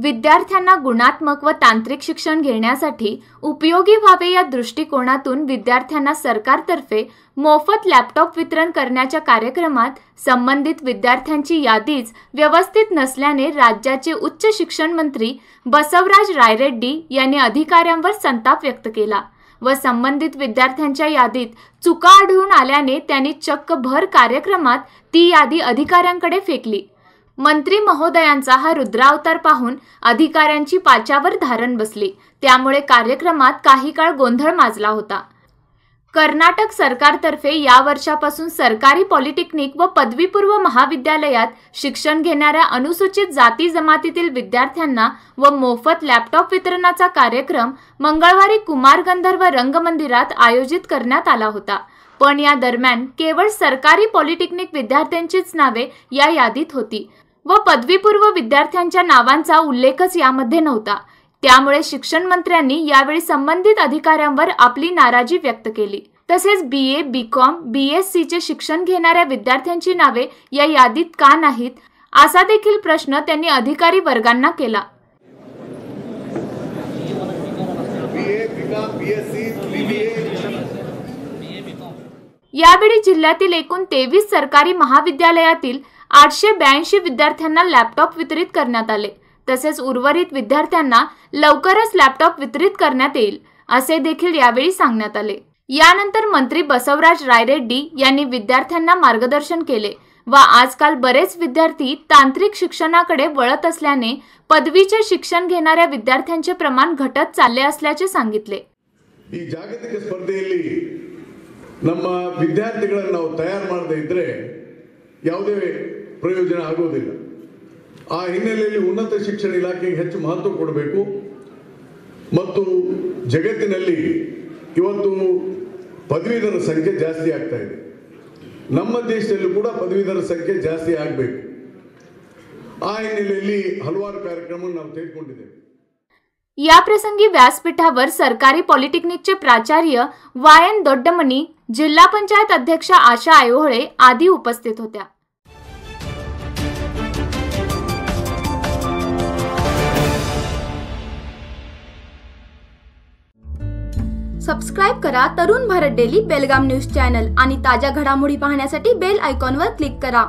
विद्यार्थ्यांना गुणात्मक व तांत्रिक शिक्षण घेण्यासाठी उपयोगी व्हावे या दृष्टिकोनातून विद्यार्थ्यांना सरकारतर्फे मोफत लॅपटॉप वितरण करण्याच्या कार्यक्रमात संबंधित विद्यार्थ्यांची यादीच व्यवस्थित नसल्याने राज्याचे उच्च शिक्षण मंत्री बसवराज रायरेड्डी यांनी अधिकाऱ्यांवर संताप व्यक्त केला व संबंधित विद्यार्थ्यांच्या यादीत चुका आढळून आल्याने त्यांनी चक्क भर कार्यक्रमात ती यादी अधिकाऱ्यांकडे फेकली। मंत्री महोदयांचा हा रुद्रावतार पाहून अधिकाऱ्यांची पाचावर धारण बसली, त्यामुळे कार्यक्रमात काही काळ गोंधळ माजला होता। कर्नाटक सरकारतर्फे या वर्षापासून सरकारी पॉलिटेक्निक व पदवीपूर्व महाविद्यालयात शिक्षण घेणाऱ्या अनुसूचित जाती जमातीतील विद्यार्थ्यांना व मोफत लॅपटॉप वितरणाचा कार्यक्रम मंगळवारी कुमार गंधर्व रंगमंदिरात आयोजित करण्यात आला होता, पण या दरम्यान केवळ सरकारी पॉलिटेक्निक विद्यार्थ्यांचीच नावे या यादीत होती व पदवीपूर्व विद्यार्थ्यांच्या नावांचा उल्लेखच यामध्ये नव्हता। त्यामुळे शिक्षण मंत्र्यांनी यावेळी संबंधित अधिकाऱ्यांवर आपली नाराजी व्यक्त केली। तसेच BA, BCom, BSc चे शिक्षण घेणाऱ्या विद्यार्थ्यांची नावे या यादीत का नाहीत असा देखील प्रश्न त्यांनी अधिकारी वर्गांना केला। यावेळी जिल्ह्यातील एकूण 23 सरकारी महाविद्यालयातील 882 विद्यार्थ्यांना लॅपटॉप वितरित करण्यात आले। तसेच उर्वरित विद्यार्थ्यांना लवकरच लॅपटॉप वितरित करण्यात येईल असे देखील यावेळी सांगण्यात आले। यानंतर मंत्री बसवराज रायरेड्डी यांनी विद्यार्थ्यांना मार्गदर्शन केले व आजकाल बरेच विद्यार्थी तांत्रिक शिक्षणाकडे वळत असल्याने पदवीचे शिक्षण घेणाऱ्या विद्यार्थ्यांचे प्रमाण घटत चालले असल्याचे सांगितले। ಈ ಜಾಗತಿಕ ಸ್ಪರ್ಧೆಯಲ್ಲಿ ನಮ್ಮ ವಿದ್ಯಾರ್ಥಿಗಳನ್ನು ನಾವು ತಯಾರು ಮಾಡದೇ ಇದ್ದರೆ ಯಾವುದೇ ಪ್ರಯೋಜನ ಆಗೋದಿಲ್ಲ। ಆ ಹಿನ್ನೆಲೆಯಲ್ಲಿ ಉನ್ನತ ಶಿಕ್ಷಣ ಇಲಾಖೆಗೆ ಹೆಚ್ಚು ಮಹತ್ವ ಕೊಡಬೇಕು ಮತ್ತು ಜಗತ್ತಿನಲ್ಲಿ ಇವತ್ತು ಪದವೀಧರ ಸಂಖ್ಯೆ ಜಾಸ್ತಿ ಆಗ್ತಾ ಇದೆ। ನಮ್ಮ ದೇಶದಲ್ಲೂ ಕೂಡ ಪದವೀಧರ ಸಂಖ್ಯೆ ಜಾಸ್ತಿ ಆಗಬೇಕು। ಆ ಹಿನ್ನೆಲೆಯಲ್ಲಿ ಹಲವಾರು ಕಾರ್ಯಕ್ರಮಗಳನ್ನು ನಾವು ತೆಗೆದುಕೊಂಡಿದ್ದೇವೆ। या प्रसंगी व्यासपीठावर सरकारी पॉलिटेक्निकचे प्राचार्य YN दोड्डमनी, जिल्हा पंचायत अध्यक्षा आशा आयोळे आदी उपस्थित होत्या। सबस्क्राइब करा तरुण भारत डेली बेलगाम न्यूज चॅनल आणि ताज्या घडामोडी पाहण्यासाठी बेल आयकॉनवर क्लिक करा।